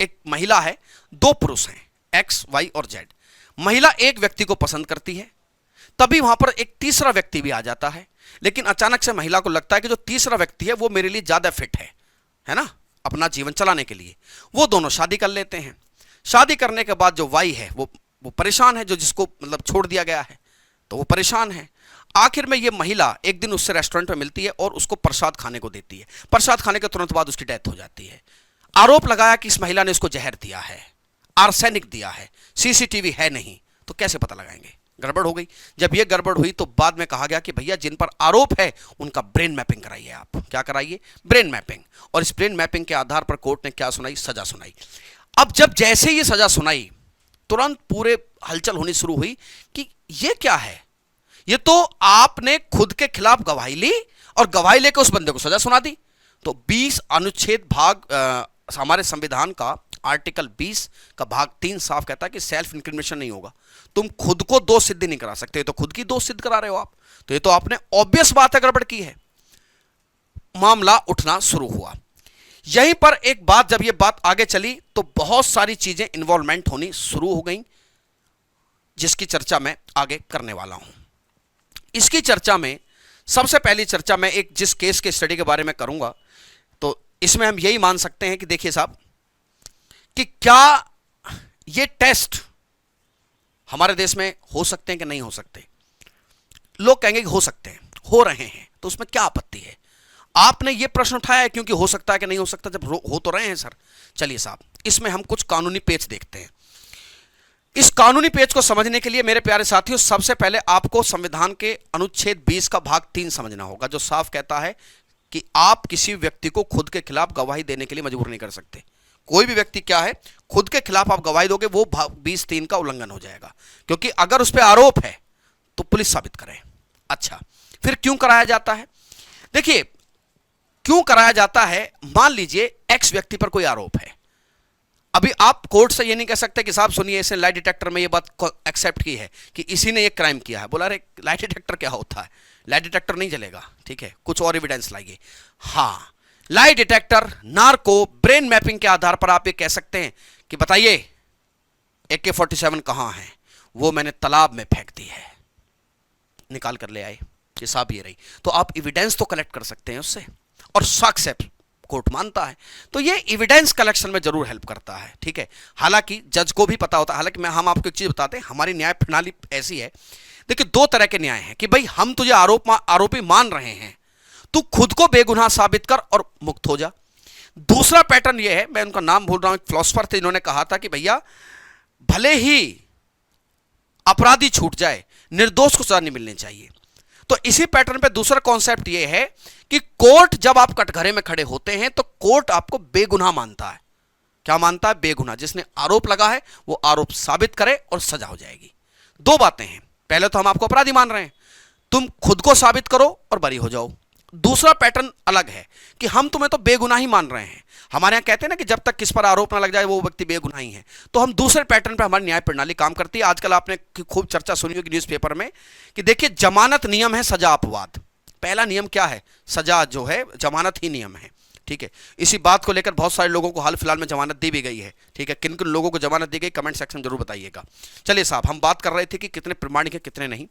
एक महिला है, 2 पुरुष हैं, X, Y और Z। महिला एक व्यक्ति को पसंद करती है, तभी वहां पर एक तीसरा व्यक्ति भी आ जाता है, लेकिन अचानक से महिला को लगता है कि जो तीसरा व्यक्ति है वो मेरे लिए ज्यादा फिट है ना, अपना जीवन चलाने के लिए। वो दोनों शादी कर लेते हैं। शादी करने के बाद जो वाई है वो परेशान है, जो जिसको मतलब छोड़ दिया गया है, तो वो परेशान है। आखिर में ये महिला एक दिन उससे रेस्टोरेंट में मिलती है और उसको प्रसाद खाने को देती है। प्रसाद खाने के तुरंत बाद उसकी डेथ हो जाती है। आरोप लगाया कि इस महिला ने उसको जहर दिया है, आर्सेनिक दिया है, सीसीटीवी है नहीं, तो कैसे पता लगाएंगे? गड़बड़ हो गई। जब ये गड़बड़ हुई तो बाद में कहा गया कि भैया जिन पर आरोप है उनका ब्रेन मैपिंग कराइए। आप क्या कराइए? Brain mapping. और इस ब्रेन मैपिंग के आधार पर कोर्ट ने क्या सुनाई? सजा सुनाई। अब जब जैसे ये सजा सुनाई, तुरंत पूरे हलचल होनी शुरू हुई कि ये क्या है, ये तो आपने खुद के खिलाफ गवाही ली और गवाही लेकर उस बंदे को सजा सुना दी। तो 20 अनुच्छेद हमारे संविधान का आर्टिकल 20 का भाग 3 साफ कहता है कि सेल्फ इंक्रिमिनेशन नहीं होगा। तुम खुद को दोष सिद्ध नहीं करा सकते, तो खुद की दोष सिद्ध करा रहे हो आप, तो ये तो आपने ऑब्वियस बात है गड़बड़ की है। मामला उठना शुरू हुआ। यहीं पर एक बात, जब ये बात आगे चली तो बहुत सारी चीजें इन्वॉल्वमेंट होनी शुरू हो गई, जिसकी चर्चा मैं आगे करने वाला हूं। इसकी चर्चा में सबसे पहली चर्चा मैं एक जिस केस के स्टडी के बारे में करूंगा, तो इसमें हम यही मान सकते हैं कि देखिए साहब, कि क्या ये टेस्ट हमारे देश में हो सकते हैं कि नहीं हो सकते? लोग कहेंगे कि हो सकते हैं, हो रहे हैं, तो उसमें क्या आपत्ति है? आपने ये प्रश्न उठाया है क्योंकि हो सकता है कि नहीं हो सकता, जब हो तो रहे हैं सर। चलिए साहब, इसमें हम कुछ कानूनी पेच देखते हैं। इस कानूनी पेच को समझने के लिए मेरे प्यारे साथियों, सबसे पहले आपको संविधान के अनुच्छेद 20 का भाग 3 समझना होगा, जो साफ कहता है कि आप किसी व्यक्ति को खुद के खिलाफ गवाही देने के लिए मजबूर नहीं कर सकते। कोई भी व्यक्ति क्या है, खुद के खिलाफ आप गवाही दोगे, वो भाग 20(3) का उल्लंघन हो जाएगा, क्योंकि अगर उस पर आरोप है तो पुलिस साबित करे। अच्छा, फिर क्यों कराया जाता है? देखिए, क्यों कराया जाता है, मान लीजिए एक्स व्यक्ति पर कोई आरोप है। अभी आप कोर्ट से ये नहीं कह सकते कि साहब सुनिए, इसने लाई डिटेक्टर में ये बात एक्सेप्ट की है कि इसी ने ये क्राइम किया है। बोला, अरे लाई डिटेक्टर क्या होता है? लाई डिटेक्टर नहीं चलेगा, ठीक है, कुछ और एविडेंस लाइए। हाँ, lie detector, narco, brain mapping के आधार पर आप ये कह सकते हैं कि बताइए AK-47 कहां है? वो मैंने तालाब में फेंक दी है, निकाल कर ले आए कि साहब ये रही। तो आप एविडेंस तो कलेक्ट कर सकते हैं उससे, और साक्ष्य कोर्ट मानता है। तो ये एविडेंस कलेक्शन में जरूर हेल्प करता है, ठीक है। हालांकि जज को भी पता होता है, हालांकि हम आपको एक चीज बताते हैं, हमारी न्याय प्रणाली ऐसी है। देखिए, 2 तरह के न्याय हैं कि भाई हम तुझे आरोपी मान रहे हैं, तू खुद को बेगुनाह साबित कर और मुक्त हो जा। दूसरा पैटर्न यह है, मैं उनका नाम भूल रहा हूं, एक फिलोसोफर थे, इन्होंने कहा था कि भैया भले ही अपराधी छूट जाए, निर्दोष को सजा नहीं मिलनी चाहिए। तो इसी पैटर्न पे दूसरा कॉन्सेप्ट यह है कि कोर्ट, जब आप कटघरे में खड़े होते हैं तो कोर्ट आपको बेगुनाह मानता है। क्या मानता है? बेगुनाह। जिसने आरोप लगा है वो आरोप साबित करे और सजा हो जाएगी। 2 बातें हैं, पहले तो हम आपको अपराधी मान रहे हैं, तुम खुद को साबित करो और बरी हो जाओ। दूसरा पैटर्न अलग है कि हम तुम्हें तो बेगुनाही मान रहे हैं। हमारे यहाँ कहते हैं ना कि जब तक किस पर आरोप ना लग जाए वो व्यक्ति बेगुनाही है। तो हम दूसरे पैटर्न पर हमारी न्याय प्रणाली काम करती है। आजकल आपने खूब चर्चा सुनी होगी न्यूज़पेपर में कि देखिए जमानत नियम है, सजा अपवाद। पहला नियम क्या है? सजा जो है, जमानत ही नियम है। ठीक है, इसी बात को लेकर बहुत सारे लोगों को हाल फिलहाल में जमानत दी भी गई है। ठीक है, किन किन लोगों को जमानत दी गई कमेंट सेक्शन जरूर बताइएगा। चलिए साहब, हम बात कर रहे थे कि कितने प्रमाणिक है कितने नहीं।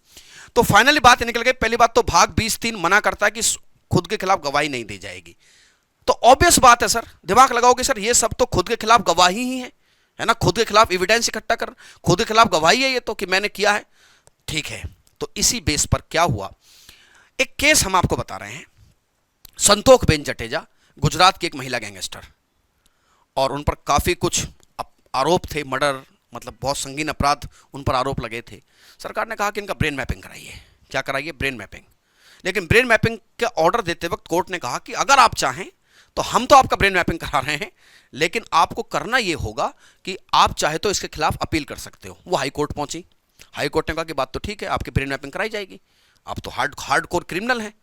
तो फाइनली बात निकल गई। पहली बात तो भाग 20(3) मना करता है कि खुद के खिलाफ गवाही नहीं दी जाएगी। तो ऑब्वियस बात है सर, दिमाग लगाओगे सर, ये सब तो खुद के खिलाफ गवाही ही है ना, खुद के खिलाफ एविडेंस इकट्ठा कर, खुद के खिलाफ गवाही है ये तो कि मैंने किया है। ठीक है, तो इसी बेस पर क्या हुआ, एक केस हम आपको बता रहे हैं। संतोखबेन जटेजा गुजरात की एक महिला गैंगस्टर, और उन पर काफ़ी कुछ आरोप थे, मर्डर, मतलब बहुत संगीन अपराध उन पर आरोप लगे थे। सरकार ने कहा कि इनका ब्रेन मैपिंग कराइए। क्या कराइए? Brain mapping. लेकिन ब्रेन मैपिंग का ऑर्डर देते वक्त कोर्ट ने कहा कि अगर आप चाहें तो हम तो आपका ब्रेन मैपिंग करा रहे हैं, लेकिन आपको करना यह होगा कि आप चाहे तो इसके खिलाफ अपील कर सकते हो। वो हाई कोर्ट पहुंची। हाई कोर्ट ने कहा कि बात तो ठीक है, आपकी ब्रेन मैपिंग कराई जाएगी, आप तो हार्ड कोर क्रिमिनल हैं।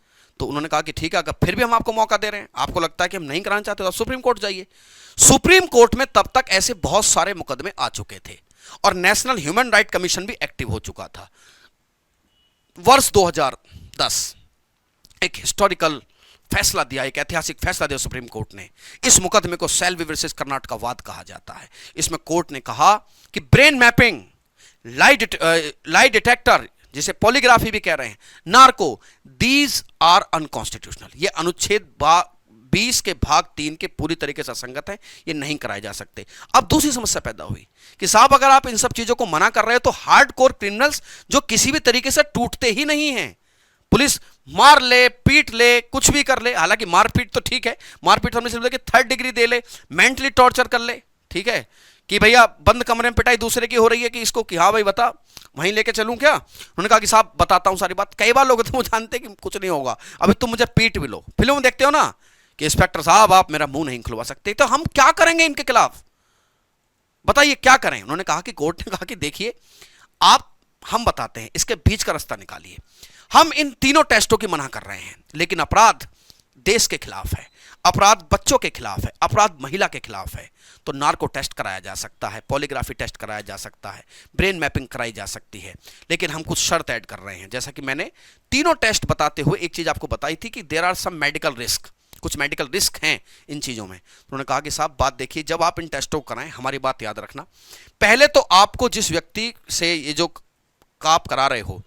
तो उन्होंने कहा कि ठीक है, अगर फिर भी हम आपको मौका दे रहे हैं, आपको लगता है कि हम नहीं कराना चाहते, तो आप सुप्रीम कोर्ट जाइए। सुप्रीम कोर्ट में तब तक ऐसे बहुत सारे मुकदमे आ चुके थे और नेशनल ह्यूमन राइट कमीशन भी एक्टिव हो चुका था। वर्ष 2010 एक हिस्टोरिकल फैसला दिया, एक ऐतिहासिक फैसला दिया सुप्रीम कोर्ट ने। इस मुकदमे को सेल्वी वर्सेस कर्नाटका वाद कहा जाता है। इसमें कोर्ट ने कहा कि ब्रेन मैपिंग, लाई डिटेक्टर, जिसे पॉलीग्राफी भी कह रहे हैं, नार्को, दीज आर अनकॉन्स्टिट्यूशनल। ये अनुच्छेद 20 के भाग 3 के पूरी तरीके से असंगत है, ये नहीं कराए जा सकते। अब दूसरी समस्या पैदा हुई कि साहब अगर आप इन सब चीजों को मना कर रहे हो तो हार्डकोर क्रिमिनल्स जो किसी भी तरीके से टूटते ही नहीं हैं, पुलिस मार ले, पीट ले, कुछ भी कर ले, हालांकि मारपीट तो ठीक है, मारपीट हमने सिर्फ 3rd डिग्री दे ले, मेंटली टॉर्चर कर ले, ठीक है, कि भैया बंद कमरे में पिटाई दूसरे की हो रही है कि इसको कि हाँ भाई बता, वहीं लेके चलूं क्या? उन्होंने कहा कि साहब बताता हूं सारी बात। कई बार लोग तो जानते कि कुछ नहीं होगा, अभी तुम मुझे पीट भी लो। फिल्म देखते हो ना कि इंस्पेक्टर साहब आप मेरा मुंह नहीं खुलवा सकते, तो हम क्या करेंगे इनके खिलाफ, बताइए क्या करें? उन्होंने कहा कि कोर्ट ने कहा कि देखिए आप, हम बताते हैं, इसके बीच का रास्ता निकालिए। हम इन तीनों टेस्टों की मना कर रहे हैं, लेकिन अपराध देश के खिलाफ है, अपराध बच्चों के खिलाफ है, अपराध महिला के खिलाफ है, तो नार्को टेस्ट कराया जा सकता है, पॉलीग्राफी टेस्ट कराया जा सकता है, ब्रेन मैपिंग कराई जा सकती है। लेकिन हम कुछ शर्त ऐड कर रहे हैं, जैसा कि मैंने तीनों टेस्ट बताते हुए एक चीज आपको बताई थी कि there are some medical risk, कुछ मेडिकल रिस्क हैं इन चीज़ों में। उन्होंने कहा कि साहब बात देखिए, जब आप इन टेस्टों को कराएं, हमारी बात याद रखना, पहले तो आपको जिस व्यक्ति से ये जो आप करा रहे हो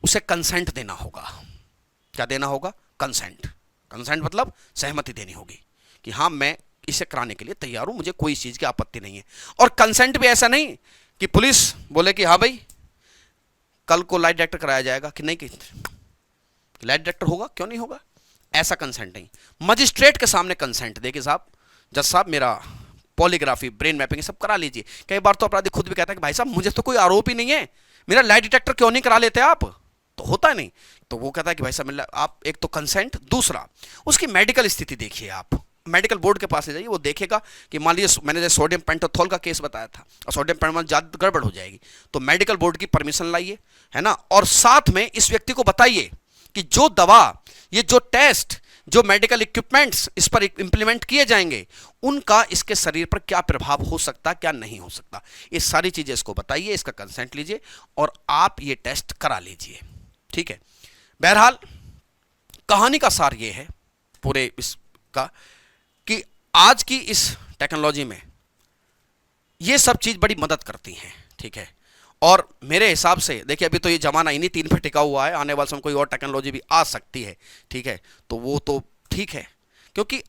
उसे कंसेंट देना होगा। क्या देना होगा? कंसेंट। कंसेंट मतलब सहमति देनी होगी कि हाँ मैं इसे कराने के लिए तैयार हूं, मुझे कोई चीज़ की आपत्ति नहीं है। और कंसेंट भी ऐसा नहीं कि पुलिस बोले कि हाँ भाई कल को लाइट डिटेक्टर कराया जाएगा, कि नहीं कि लाइट डिटेक्टर होगा, क्यों नहीं होगा, ऐसा कंसेंट नहीं। मजिस्ट्रेट के सामने कंसेंट दे कि साहब, जज साहब मेरा पॉलीग्राफी, ब्रेन मैपिंग सब करा लीजिए। कई बार तो अपराधी खुद भी कहता है कि भाई साहब मुझे तो कोई आरोप ही नहीं है, मेरा लाइट डिटेक्टर क्यों नहीं करा लेते आप? तो होता नहीं, तो वो कहता है कि भाई साहब आप, एक तो कंसेंट, दूसरा उसकी मेडिकल स्थिति देखिए, आप मेडिकल बोर्ड के पास ले जाइए, वो देखेगा कि मान लीजिए मैंने जैसे सोडियम पेंटोथॉल का केस बताया था और सोडियम पेंटोथॉल ज़्यादा गड़बड़ हो जाएगी, तो मेडिकल बोर्ड की परमिशन लाइए, है ना, और साथ में इस व्यक्ति को बताइए कि जो दवा, ये जो टेस्ट, जो मेडिकल इक्विपमेंट्स इस पर इंप्लीमेंट किए जाएंगे, उनका इसके शरीर पर क्या प्रभाव हो सकता, क्या नहीं हो सकता, ये सारी चीजें इसको बताइए, इसका कंसेंट लीजिए और आप ये टेस्ट करा लीजिए। ठीक है, बहरहाल कहानी का सार ये है पूरे इसका कि आज की इस टेक्नोलॉजी में ये सब चीज बड़ी मदद करती हैं। ठीक है, और मेरे हिसाब से देखिए अभी तो ये जमाना इन्हीं 3 पे टिका हुआ है, आने वाले समय कोई और टेक्नोलॉजी भी आ सकती है। ठीक है, तो वो तो ठीक है, क्योंकि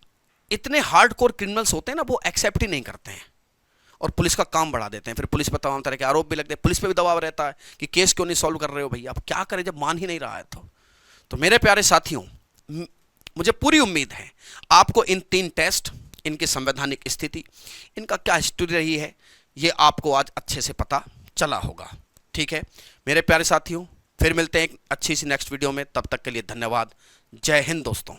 इतने हार्डकोर क्रिमिनल्स होते हैं ना, वो एक्सेप्ट ही नहीं करते हैं और पुलिस का काम बढ़ा देते हैं। फिर पुलिस पर तमाम तरह के आरोप भी लगते हैं, पुलिस पे भी दबाव रहता है कि केस क्यों नहीं सॉल्व कर रहे हो भैया, अब क्या करें जब मान ही नहीं रहा है। तो मेरे प्यारे साथियों, मुझे पूरी उम्मीद है आपको इन 3 टेस्ट, इनकी संवैधानिक स्थिति, इनका क्या हिस्ट्री रही है, ये आपको आज अच्छे से पता चला होगा। ठीक है मेरे प्यारे साथियों, फिर मिलते हैं एक अच्छी सी नेक्स्ट वीडियो में, तब तक के लिए धन्यवाद। जय हिंद दोस्तों।